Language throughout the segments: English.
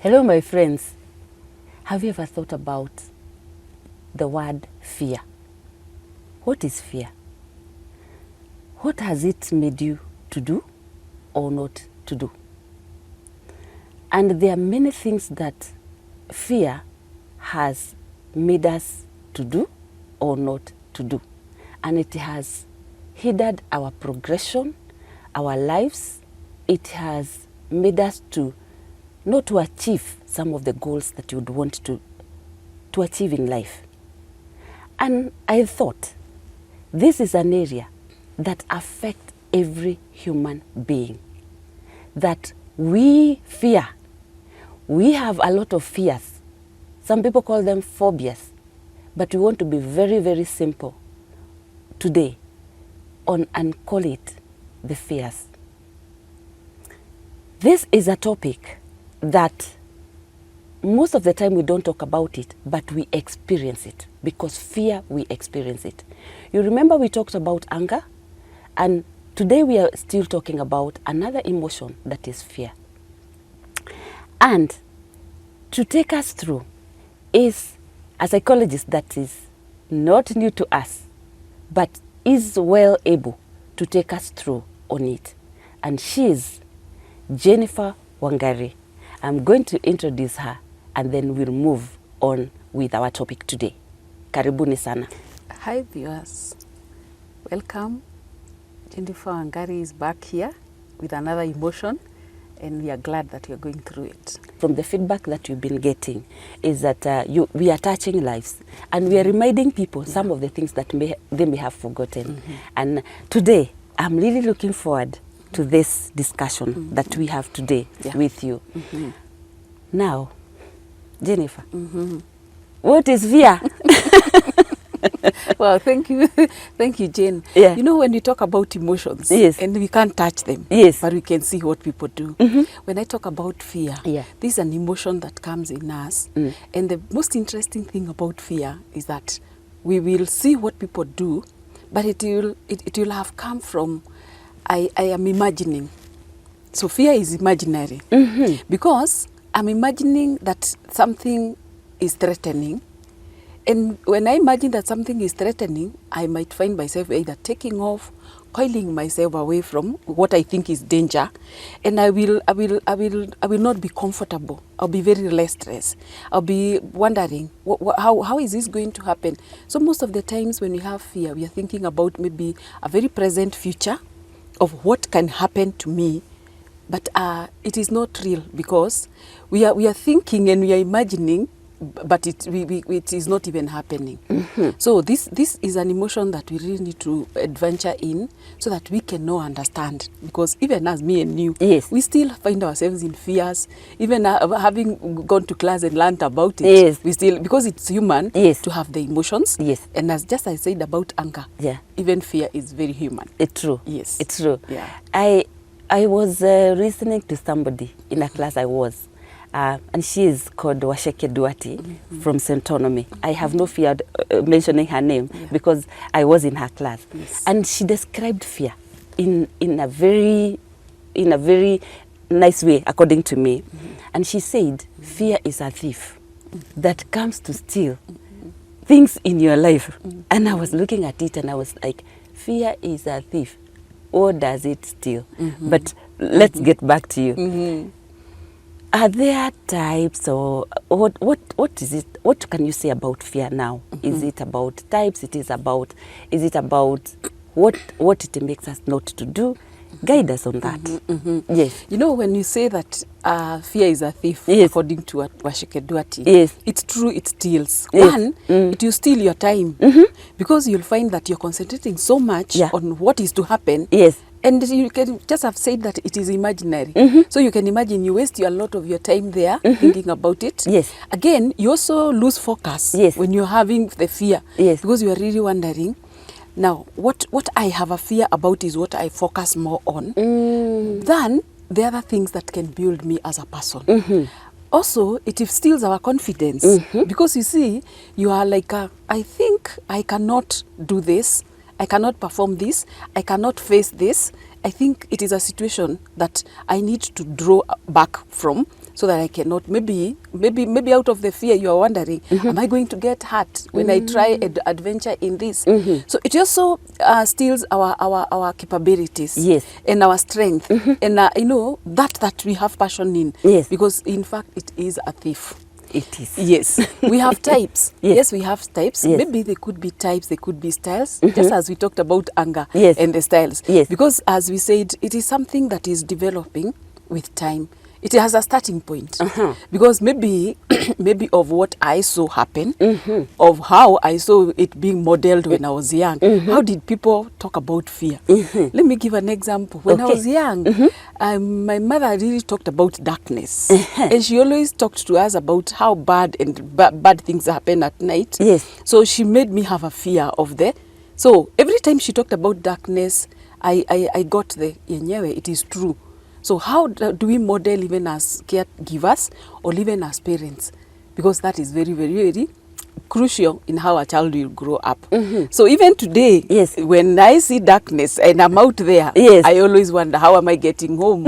Hello, my friends. Have you ever thought about the word fear? What is fear? What has it made you to do or not to do? And there are many things that fear has made us to do or not to do. And it has hindered our progression, our lives. It has made us to not to achieve some of the goals that you would want to achieve in life. And I thought this is an area that affects every human being, that we fear. We have a lot of fears. Some people call them phobias, but we want to be very, very simple today and call it the fears. This is a topic that most of the time we don't talk about it, but we experience it, because fear, we experience it. You remember we talked about anger, and today we are still talking about another emotion that is fear. And to take us through is a psychologist that is not new to us, but is well able to take us through on it. And she is Jennifer Wangari. I'm going to introduce her and then we'll move on with our topic today. Karibuni sana. Hi viewers, welcome. Jennifer Wangari is back here with another emotion, and we are glad that you're going through it. From the feedback that you've been getting is that we are touching lives, and we are reminding people some of the things that they may have forgotten. And today, I'm really looking forward to this discussion that we have today with you. Now, Jennifer, what is fear? Well, thank you. Thank you, Jane. Yeah. You know, when we talk about emotions, Yes. and we can't touch them, Yes. but we can see what people do. When I talk about fear, this is an emotion that comes in us. And the most interesting thing about fear is that we will see what people do, but it will have come from, I am imagining. So fear is imaginary. Because I'm imagining that something is threatening. And when I imagine that something is threatening, I might find myself either taking off, coiling myself away from what I think is danger, and I will not be comfortable. I'll be very restless. I'll be wondering how is this going to happen. So most of the times when we have fear, we are thinking about maybe a very present future of what can happen to me, but it is not real, because we are thinking and we are imagining, but it is not even happening. So this is an emotion that we really need to adventure in, so that we can know, understand. Because even as me and you, we still find ourselves in fears. Even having gone to class and learned about it, we still, because it's human to have the emotions. And as I said about anger, even fear is very human. It's true. Yes, it's true. Yeah. I was listening to somebody in a class I was. And she is called Washeke Duati from Centonomy. I have no fear mentioning her name because I was in her class. And she described fear in a very nice way, according to me. And she said, fear is a thief that comes to steal things in your life. And I was looking at it and I was like, fear is a thief. Or does it steal? But let's get back to you. Are there types, or what is it? What can you say about fear now? Is it about types? Is it about what it makes us not to do? Guide us on that. Yes. You know, when you say that fear is a thief, according to Washeke Duati, it's true, it steals. One, it will steal your time, because you'll find that you're concentrating so much on what is to happen. And you can just have said that it is imaginary. So you can imagine you waste a lot of your time there thinking about it. Again, you also lose focus when you're having the fear, because you are really wondering. Now, what I have a fear about is what I focus more on than the other things that can build me as a person. Also, it steals our confidence, because you see, you are like, I think I cannot do this. I cannot perform this, I cannot face this. I think it is a situation that I need to draw back from, so that I cannot, maybe out of the fear you are wondering, am I going to get hurt when I try adventure in this? So it also steals our capabilities, yes, and our strength, and you know, that we have passion in, yes, because in fact it is a thief. It is. Yes, we have types. Yes, we have types. Yes. Maybe they could be types, they could be styles, just as we talked about anger Yes. and the styles. Yes. Because as we said, it is something that is developing with time. It has a starting point. Because maybe of what I saw happen, of how I saw it being modeled when I was young. How did people talk about fear? Let me give an example. When I was young, my mother really talked about darkness. And she always talked to us about how bad things happen at night. Yes. So she made me have a fear of the... So every time she talked about darkness, I got the yenyewe, it is true. So how do we model even as caregivers or even as parents? Because that is very, very, very crucial in how a child will grow up. So even today, yes, when I see darkness and I'm out there, yes, I always wonder, how am I getting home?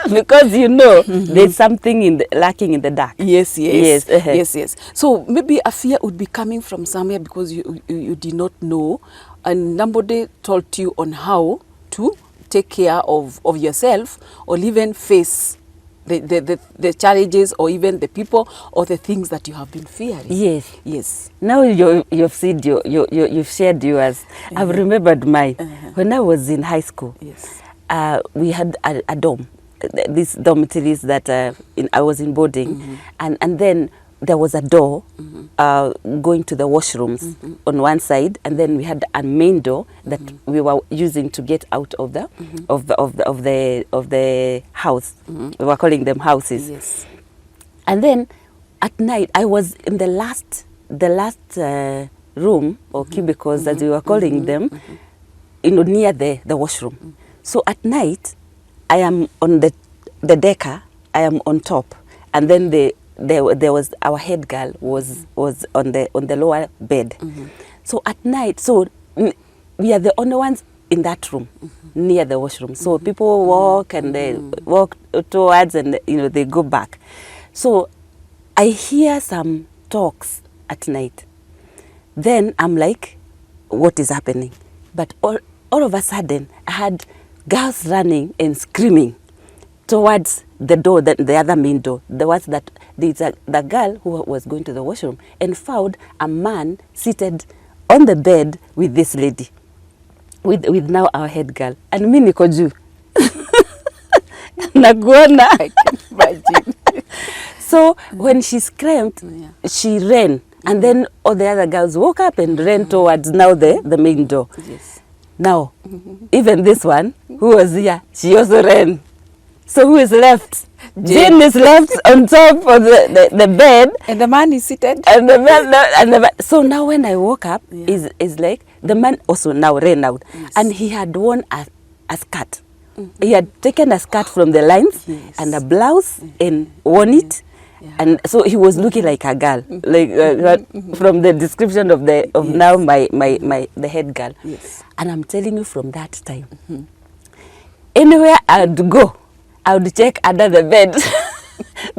Because you know, there's something lacking in the dark. Yes, yes, yes, yes, yes. So maybe a fear would be coming from somewhere because you did not know, and nobody told you on how to take care of yourself, or even face the challenges, or even the people or the things that you have been fearing. Yes. Yes. Now you've said you've shared yours. I've remembered mine. When I was in high school, yes, we had a dorm, these dormitories that I was in boarding, and then there was a door going to the washrooms on one side, and then we had a main door that we were using to get out of the of the house. We were calling them houses. Yes. And then at night I was in the last room or cubicles, as we were calling them, you know, near the washroom. So at night I am on the decker, I am on top, and then there was our head girl was on the lower bed. So at night, we are the only ones in that room near the washroom. So people walk and they walk towards, and you know, they go back. So I hear some talks at night. Then I'm like, what is happening? But all of a sudden I had girls running and screaming towards the door, the other main door. There was the girl who was going to the washroom and found a man seated on the bed with this lady, with now our head girl, and me niko juu nakuona. I can imagine. So when she screamed, she ran, and then all the other girls woke up and ran towards now the main door. Yes. Now, even this one who was here, she also ran. So who is left? Jane is left on top of the bed. And the man is seated. And the man, so now when I woke up, is like, the man also now ran out. Yes. And he had worn a skirt. He had taken a skirt from the lines and a blouse and worn it. Yeah. And so he was looking like a girl, like from the description of now the head girl. Yes. And I'm telling you, from that time, anywhere I'd go, I would check under the bed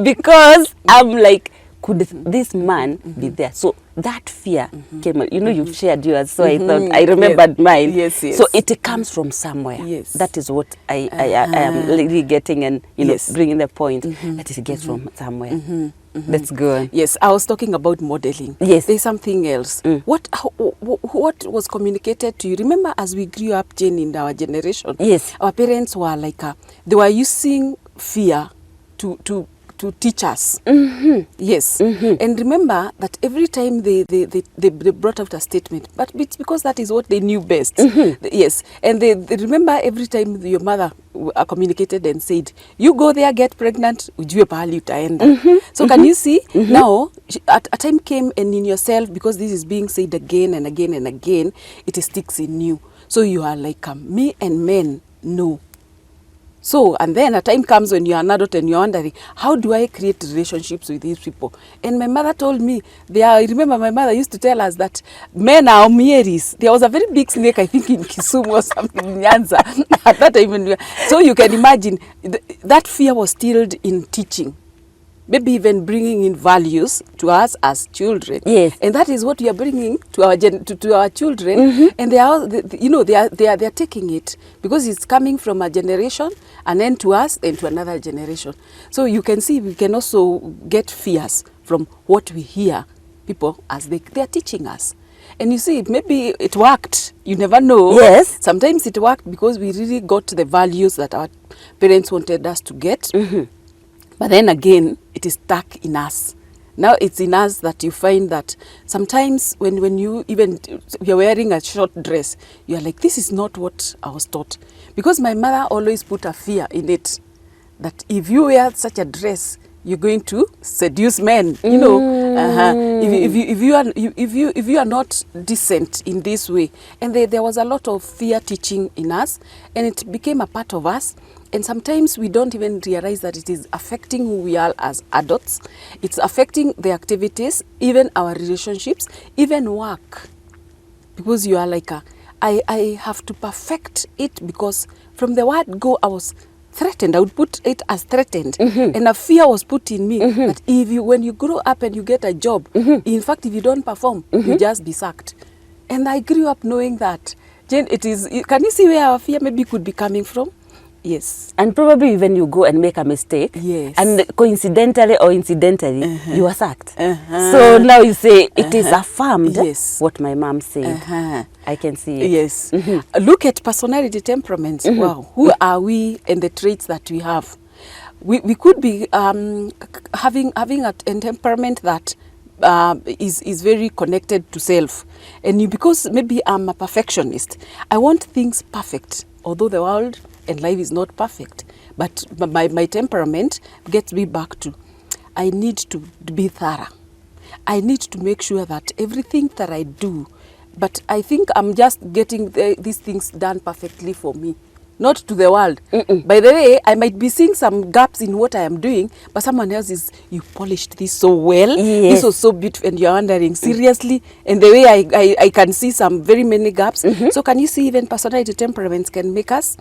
because I'm like, could this man be there? So that fear came. You know, you've shared yours, so I thought I remembered mine. Yes, yes. So it comes from somewhere. Yes. That is what I am really getting, and you know, bringing the point that it gets from somewhere. Let's go on. Yes, I was talking about modeling. Yes. There's something else. What was communicated to you? Remember, as we grew up, Jane, in our generation, yes, our parents were like, they were using fear to teach us. Yes. And remember that every time they brought out a statement, but it's because that is what they knew best. Yes. And they remember every time your mother communicated and said, you go there, get pregnant, ujue pahali utaenda. So can you see, now a time came, and in yourself, because this is being said again and again and again, it sticks in you. So you are like, me and men know. So, and then a time comes when you're an adult and you're wondering, how do I create relationships with these people? And my mother told me, I remember my mother used to tell us that men are omieris. There was a very big snake, I think in Kisumu or something, in Nyanza, at that time. So you can imagine, that fear was stilled in teaching. maybe even bringing in values to us as children. Yes. And that is what we are bringing to our to our children, and they are, they are taking it because it's coming from a generation and then to us and to another generation. So you can see we can also get fears from what we hear people as they are teaching us. And you see, maybe it worked. You never know. Yes. Sometimes it worked because we really got the values that our parents wanted us to get. But then again, it is stuck in us. Now it's in us that you find that sometimes when you're wearing a short dress, you're like, this is not what I was taught. Because my mother always put a fear in it, that if you wear such a dress, you're going to seduce men, you know. If you are not decent in this way, and there was a lot of fear teaching in us, and it became a part of us. And sometimes we don't even realize that it is affecting who we are as adults. It's affecting the activities, even our relationships, even work. Because you are like, I have to perfect it, because from the word go, I was threatened. I would put it as threatened. And a fear was put in me that when you grow up and you get a job, in fact, if you don't perform, you just be sacked. And I grew up knowing that. Jane, can you see where our fear maybe could be coming from? Yes. And probably when you go and make a mistake, yes, and coincidentally or incidentally, you are sacked. So now you say, it is affirmed, yes, what my mom said. I can see it. Yes. Look at personality temperaments. Wow. Who are we and the traits that we have? We could be having a temperament that is very connected to self. And because maybe I'm a perfectionist, I want things perfect, although the world and life is not perfect. But my temperament gets me back to, I need to be thorough. I need to make sure that everything that I do, but I think I'm just getting these things done perfectly for me, not to the world. By the way, I might be seeing some gaps in what I am doing, but someone else is, you polished this so well. Yes. This was so beautiful, and you're wondering, seriously? And the way I can see some very many gaps. So can you see even personality temperaments can make us,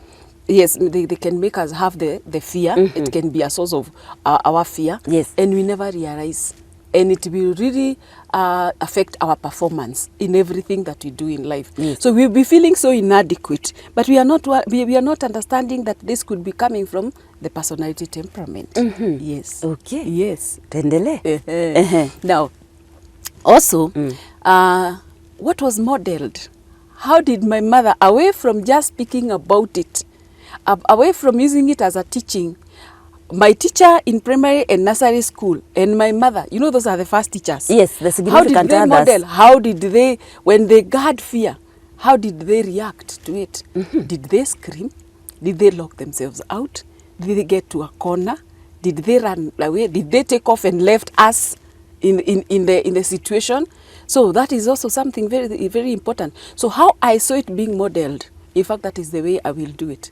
yes, they can make us have the fear. It can be a source of our fear. Yes. And we never realize. And it will really affect our performance in everything that we do in life. Yes. So we'll be feeling so inadequate, but we are not understanding that this could be coming from the personality temperament. Yes. Okay. Yes. Tendele. Now, also, what was modeled? How did my mother, away from just speaking about it, away from using it as a teaching, my teacher in primary and nursery school and my mother, you know, those are the first teachers. Yes, the significant How did they others. model? How did they, when they had fear, how did they react to it? Did they scream? Did they lock themselves out? Did they get to a corner? Did they run away? Did they take off and left us in the situation? So that is also something very, very important. So how I saw it being modeled, in fact, that is the way I will do it.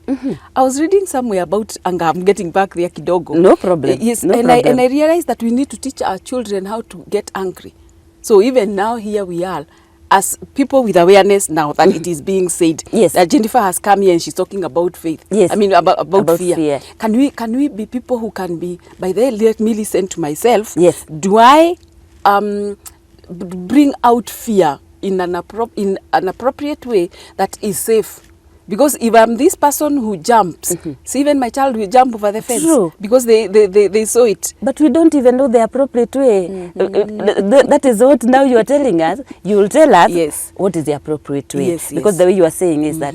I was reading somewhere about anger. I'm getting back there kidogo. No problem. Yes, no and problem. I realized that we need to teach our children how to get angry. So even now, here we are, as people with awareness now that it is being said. Yes. That Jennifer has come here and she's talking about faith. Yes. I mean, about fear. fear. Can we be people who can be, by the way, let me listen to myself. Yes. Do I bring out fear in an appropriate way that is safe? Because if I'm this person who jumps, see, even my child will jump over the fence. True. Because they saw it. But we don't even know the appropriate way. That is what now you are telling us. You will tell us Yes. what is the appropriate way. Yes, because yes. the way you are saying is that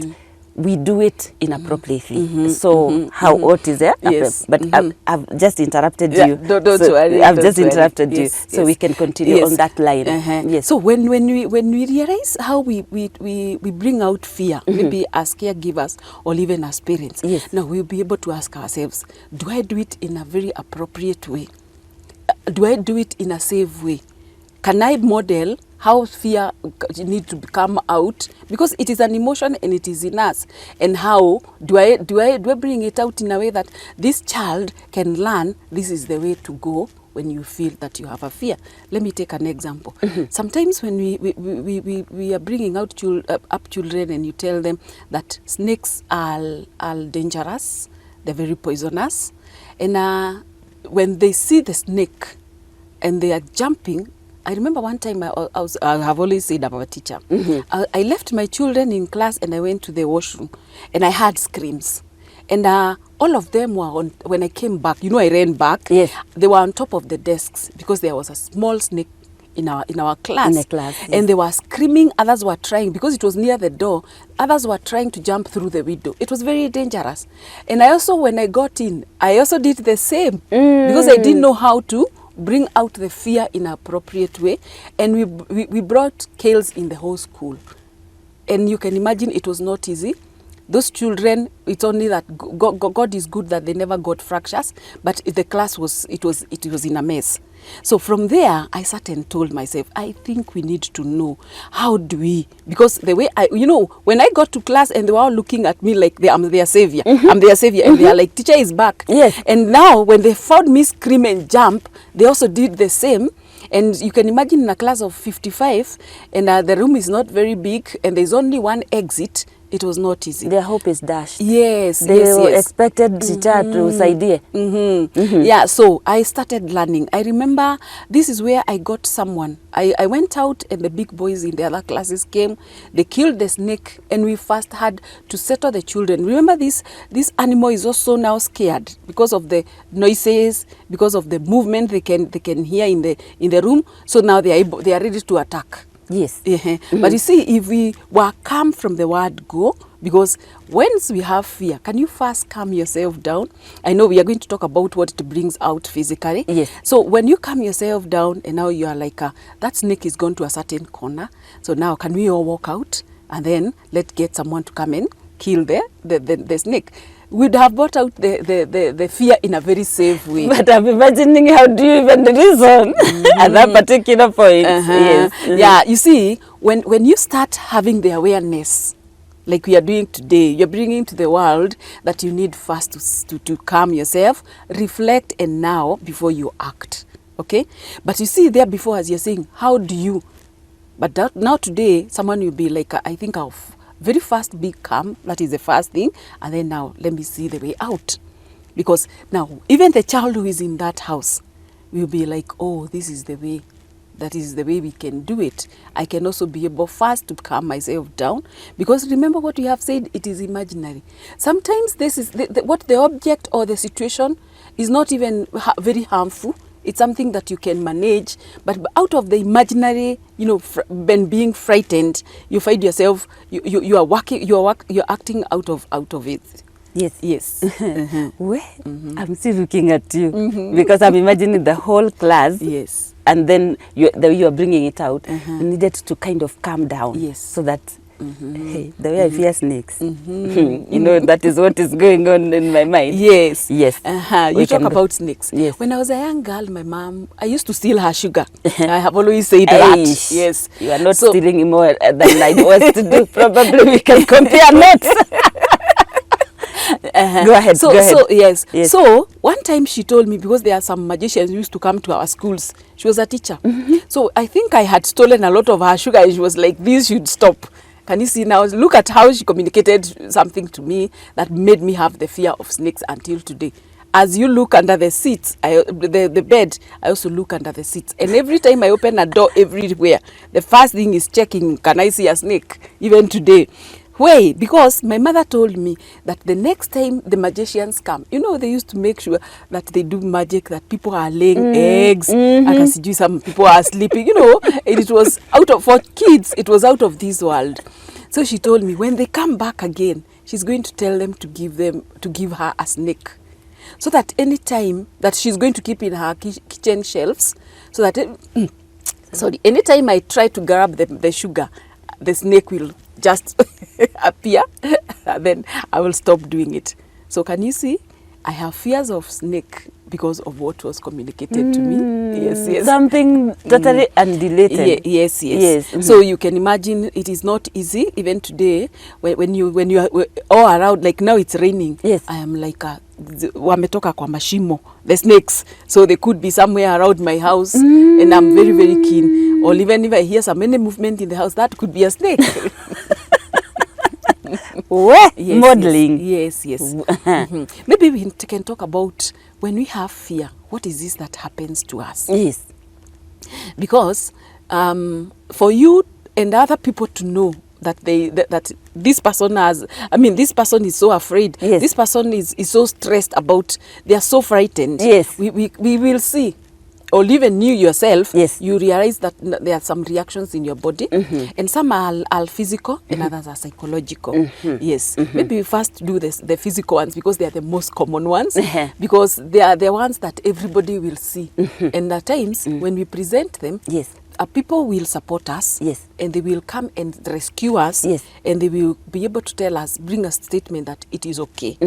we do it inappropriately. So what is there? Yes. But I've just interrupted Yeah, you. don't so worry. I've don't just worry. interrupted you. Yes, So yes. we can continue Yes. on that line. Yes. So when we realize how we bring out fear, maybe as caregivers or even as parents, Yes. now we'll be able to ask ourselves, do I do it in a very appropriate way? Do I do it in a safe way? Can I model how fear needs to come out? Because it is an emotion and it is in us. And how do I bring it out in a way that this child can learn this is the way to go when you feel that you have a fear? Let me take an example. Sometimes when we are bringing out children and you tell them that snakes are dangerous, they're very poisonous, and when they see the snake and they are jumping, I remember one time I have always said about a teacher. I left my children in class and I went to the washroom and I heard screams. And all of them were on, when I came back, I ran back. Yes. They were on top of the desks because there was a small snake in our class. In the class, yes. And they were screaming, others were trying, because it was near the door, others were trying to jump through the window. It was very dangerous. And I also, when I got in, I also did the same because I didn't know how to bring out the fear in an appropriate way. And we brought Kales in the whole school. And you can imagine it was not easy. Those children, it's only that God is good that they never got fractures, but the class was in a mess. So from there, I sat and told myself, I think we need to know, how do we, because the way when I got to class and they were all looking at me like I'm their savior, I'm their savior, and they are like, teacher is back. Yes. And now when they found me scream and jump, they also did the same. And you can imagine in a class of 55, and the room is not very big, and there's only one exit. It was not easy. Their hope is dashed. Yes, they expected teacher to side. Yeah, so I started learning. I remember this is where I got someone. I went out and the big boys in the other classes came. They killed the snake and we first had to settle the children. Remember this animal is also now scared because of the noises, because of the movement they can hear in the room. So now they are ready to attack. Yes. But you see, if we were calm from the word go, because once we have fear, can you first calm yourself down? I know we are going to talk about what it brings out physically. Yes. So when you calm yourself down and now you are like, that snake is gone to a certain corner. So now can we all walk out and then let's get someone to come and kill the snake? We'd have brought out the fear in a very safe way. But I'm imagining, how do you even reason at that particular point? Yes. Yeah, you see, when you start having the awareness, like we are doing today, you're bringing to the world that you need first to calm yourself, reflect, and now before you act. Okay? But you see there before, as you're saying, how do you? But now today, someone will be like, I think I'll very fast be calm. That is the first thing. And then now let me see the way out. Because now even the child who is in that house will be like, oh, this is the way. That is the way we can do it. I can also be able first to calm myself down. Because remember what we have said, it is imaginary. Sometimes this is what the object or the situation is not even very harmful. It's something that you can manage, but out of the imaginary, when being frightened, you find yourself, you're acting out of it. Yes. Yes. Well, I'm still looking at you because I'm imagining the whole class. Yes. And then you are bringing it out. You needed to kind of calm down. Yes. So that, hey, the way I fear snakes, that is what is going on in my mind. Yes. Yes. You talk about snakes. Yes. When I was a young girl, my mom, I used to steal her sugar. I have always said that. Yes. You are not stealing more than I was to do. Probably we can compare notes. Go ahead. So yes. So one time she told me, because there are some magicians who used to come to our schools. She was a teacher. So I think I had stolen a lot of her sugar and she was like, this should stop. Can you see now? Look at how she communicated something to me that made me have the fear of snakes until today. As you look under the seats, the bed, I also look under the seats. And every time I open a door everywhere, the first thing is checking, can I see a snake? Even today. Why? Because my mother told me that the next time the magicians come, they used to make sure that they do magic, that people are laying eggs. I can see some people are sleeping, and it was for kids, it was out of this world. So she told me when they come back again, she's going to tell them to give her a snake. So that any time that she's going to keep in her kitchen shelves, so that, anytime I try to grab the sugar, the snake will just appear, and then I will stop doing it. So can you see? I have fears of snake because of what was communicated to me. Yes. Something totally unrelated. Yes. So you can imagine it is not easy even today when you are all around. Like now it's raining. Yes. I am like wametoka kwa mashimo, the snakes. So they could be somewhere around my house, and I'm very, very keen. Or even if I hear any movement in the house, that could be a snake. Modeling. Yes. Maybe we can talk about when we have fear. what is this that happens to us? Yes. Because for you and other people to know that that this person has, this person is so afraid. Yes. This person is so stressed about, they are so frightened. Yes. We will see, or even you yourself, yes. you realize that there are some reactions in your body, and some are physical and others are psychological. Yes. Maybe we first do the physical ones because they are the most common ones, because they are the ones that everybody will see. And at times, when we present them, yes. People will support us, yes. and they will come and rescue us, yes. and they will be able to tell us, bring a statement that it is okay.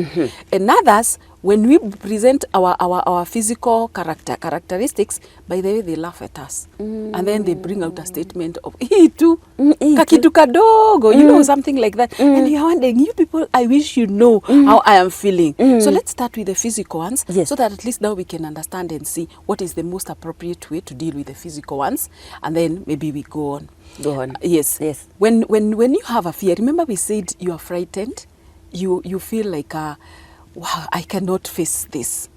And others, when we present our physical characteristics, by the way, they laugh at us. And then they bring out a statement of, hii tu, kakitu kadogo, you know, something like that. And you're wondering, you people, I wish you know how I am feeling. So let's start with the physical ones, yes. so that at least now we can understand and see what is the most appropriate way to deal with the physical ones. And then maybe we go on. Go on. Yes. Yes. When you have a fear, remember we said you are frightened, you feel like, wow, I cannot face this.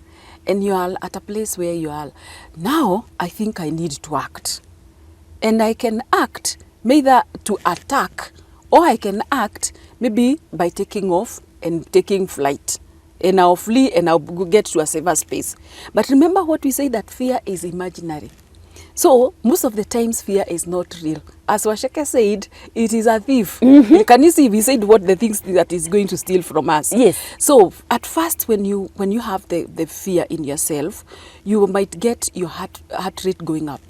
And you are at a place where you are, now I think I need to act. And I can act either to attack, or I can act maybe by taking off and taking flight. And I'll flee and I'll get to a safer space. But remember what we say, that fear is imaginary. So most of the times fear is not real. As Washeke said, it is a thief. Can you see, we said what the things that is going to steal from us. Yes. So at first, when you have the fear in yourself, you might get your heart rate going up.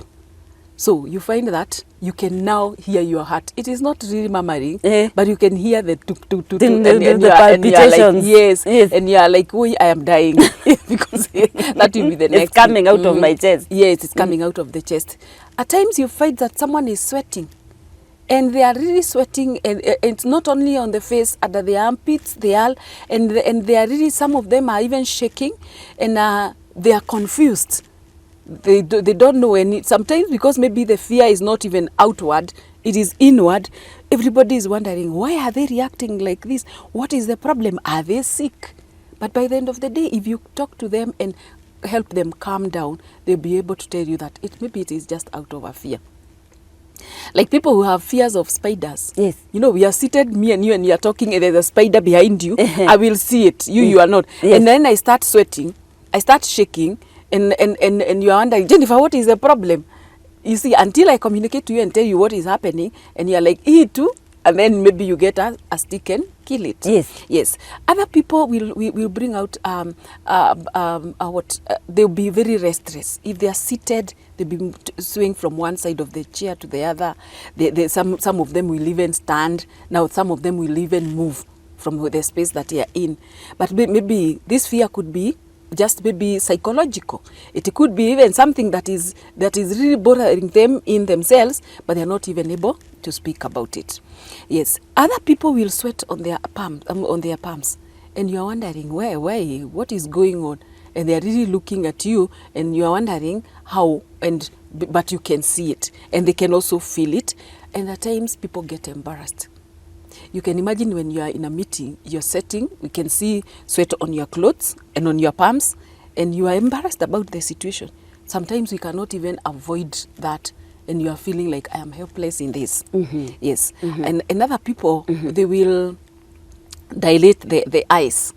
So you find that you can now hear your heart. It is not really murmuring, but you can hear the tuk tuk tuk, and you are like, yes, and you are like, oh, I am dying, because that will be the next. It's coming out of my chest. Yes, it's coming out of the chest. At times you find that someone is sweating, and they are really sweating, and it's not only on the face, under the armpits, and they are really, some of them are even shaking, and they are confused. They don't know any. Sometimes because maybe the fear is not even outward, it is inward. Everybody is wondering, why are they reacting like this? What is the problem? Are they sick? But by the end of the day, if you talk to them and help them calm down, they'll be able to tell you that maybe it is just out of a fear. Like people who have fears of spiders. Yes. You know, we are seated, me and you are talking, and there's a spider behind you. I will see it. You are not. Yes. And then I start sweating. I start shaking. And you are wondering, Jennifer, what is the problem? You see, until I communicate to you and tell you what is happening, and you're like, too, and then maybe you get a stick and kill it. Yes. Yes. Other people will bring out they'll be very restless. If they are seated, they'll be swaying from one side of the chair to the other. Some of them will even stand. Now some of them will even move from the space that they are in. But maybe this fear could be just maybe psychological. It could be even something that is really bothering them in themselves, but they're not even able to speak about it. Yes. Other people will sweat on their palms, and you're wondering why, what is going on? And they're really looking at you, and you're wondering how, but you can see it, and they can also feel it. And at times people get embarrassed. You can imagine when you are in a meeting, you're sitting, we can see sweat on your clothes and on your palms, and you are embarrassed about the situation. Sometimes we cannot even avoid that, and you are feeling like, I am helpless in this. Yes. And other people, they will dilate the eyes.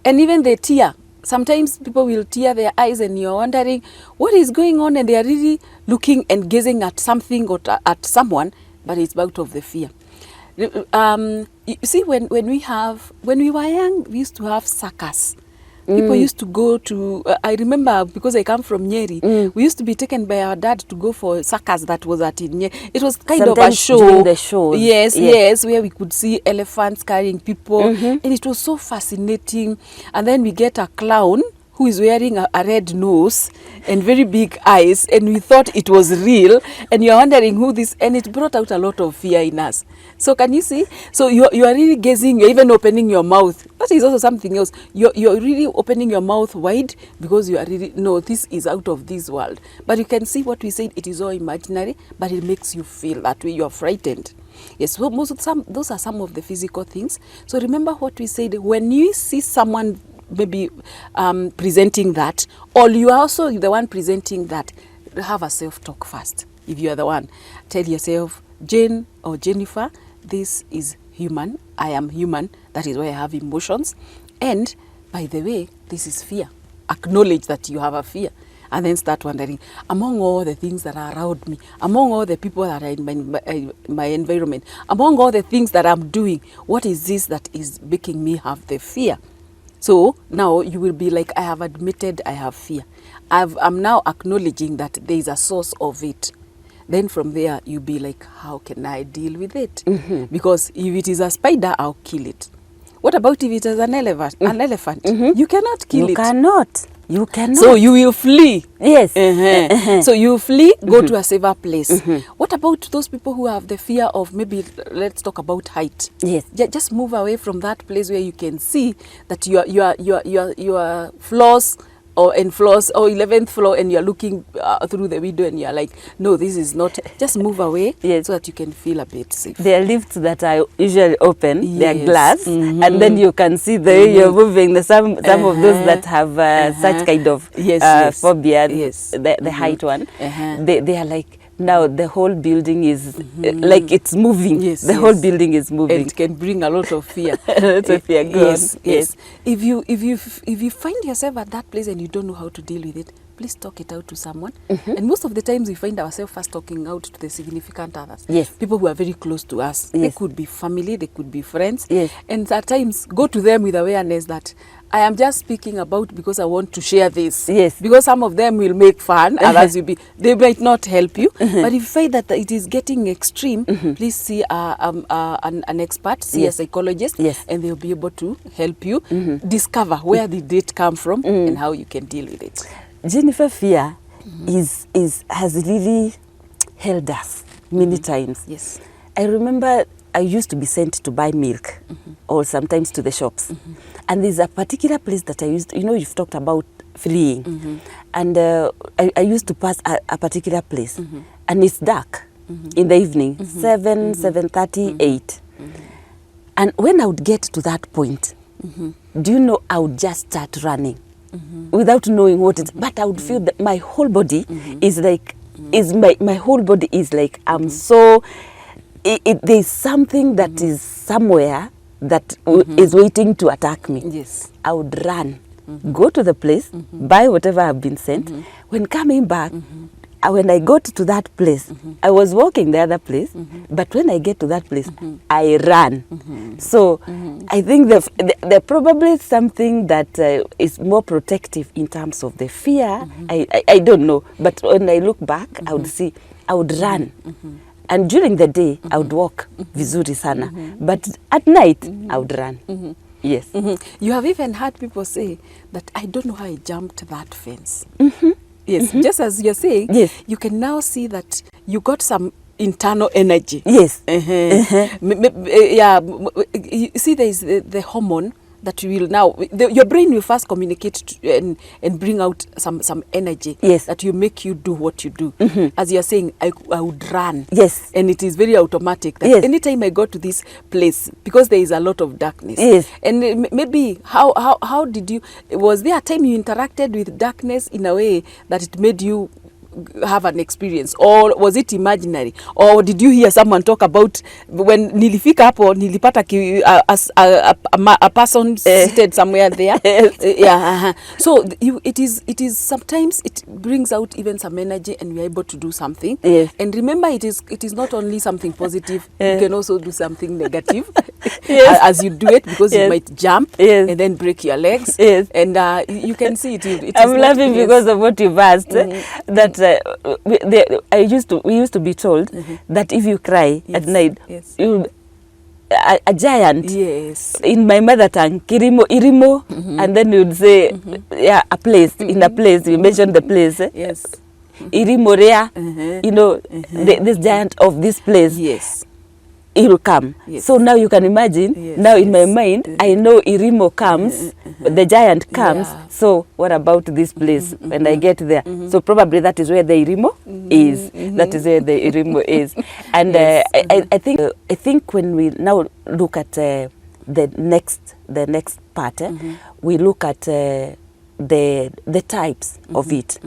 And even the tear. Sometimes people will tear their eyes, and you're wondering, what is going on? And they are really looking and gazing at something or at someone, but it's out of the fear. You see, when we were young, we used to have circus. People used to go to, I remember, because I come from Nyeri, we used to be taken by our dad to go for circus that was at Nyeri. It was kind of a show. During the shows. Yes, where we could see elephants carrying people. And it was so fascinating. And then we get a clown who is wearing a red nose and very big eyes, and we thought it was real, and you're wondering who this, and it brought out a lot of fear in us. So can you see? So you are really gazing, you're even opening your mouth. That is also something else. You're really opening your mouth wide, because you are really, no, this is out of this world. But you can see what we said, it is all imaginary, but it makes you feel that way, you're frightened. Yes, so those are some of the physical things. So remember what we said, when you see someone maybe presenting that, or you are also the one presenting that, have a self-talk first. If you are the one, tell yourself, Jane or Jennifer, this is human. I am human. That is why I have emotions. And by the way, this is fear. Acknowledge that you have a fear. And then start wondering, among all the things that are around me, among all the people that are in my environment, among all the things that I'm doing, what is this that is making me have the fear? So now you will be like, I have admitted I have fear. I'm now acknowledging that there is a source of it. Then from there, you'll be like, how can I deal with it? Because if it is a spider, I'll kill it. What about if it is an elephant? You cannot kill it. You cannot. You cannot. So you will flee. Yes. So you flee, go to a safer place. What about those people who have the fear of, maybe let's talk about height? Yes. Just move away from that place where you can see that your floors or 11th floor, and you're looking through the window and you're like, no, this is not. Just move away. Yes. So that you can feel a bit safe. There are lifts that are usually open. Yes. They're glass, and then you can see the way you're moving. Some of those that have such kind of phobia, the height one, they are like, now the whole building is like it's moving. The whole building is moving. And it can bring a lot of fear. A lot of fear. Yes. If you find yourself at that place and you don't know how to deal with it, please talk it out to someone. And most of the times we find ourselves first talking out to the significant others. Yes. People who are very close to us. Yes. They could be family, they could be friends. Yes. And at times go to them with awareness that I am just speaking about because I want to share this. Yes. Because some of them will make fun, others will be, they might not help you. But if you find that it is getting extreme, please see an expert, see a psychologist, and they'll be able to help you discover where did it come from and how you can deal with it. Jennifer, fear has really held us many times. Yes. I remember I used to be sent to buy milk, or sometimes to the shops. And there's a particular place that I used to, you've talked about fleeing. And I used to pass a particular place. And it's dark in the evening, 7:30, 8. And when I would get to that point, do you know, I would just start running without knowing what it is. But I would feel that my whole body is like, my whole body is like, I'm so... there's something that is somewhere that is waiting to attack me. Yes. I would run, go to the place, buy whatever I've been sent. When coming back, when I got to that place, I was walking the other place, but when I get to that place, I ran. So I think there probably something that is more protective in terms of the fear. I don't know, but when I look back, I would see, I would run. And during the day, I would walk vizuri sana. But at night, I would run. Yes. You have even heard people say that, I don't know how I jumped that fence. Yes, just as you're saying, you can now see that you got some internal energy. Yes. Yeah, you see there is the hormone that will now, your brain will first communicate and bring out some energy that will make you do what you do. As you're saying, I would run. Yes. And it is very automatic that anytime I go to this place, because there is a lot of darkness. Yes. And maybe, how did you, was there a time you interacted with darkness in a way that it made you have an experience, or was it imaginary, or did you hear someone talk about when nilifika hapo nilipata a person seated somewhere there? So it is sometimes it brings out even some energy and we are able to do something. And remember, it is not only something positive, you can also do something negative as you do it, because you might jump and then break your legs. And you can see it I'm laughing because of what you've asked. That we used to be told that if you cry at night, you a giant in my mother tongue, kirimo, irimo, and then you'd say a place, in a place, you mentioned the place. Irimorea, this giant of this place. It will come. So now you can imagine, now in my mind, I know Irimo comes, the giant comes, so what about this place when I get there? So probably that is where the Irimo is. That is where the Irimo is. And I think when we now look at the next part, we look at the types of it.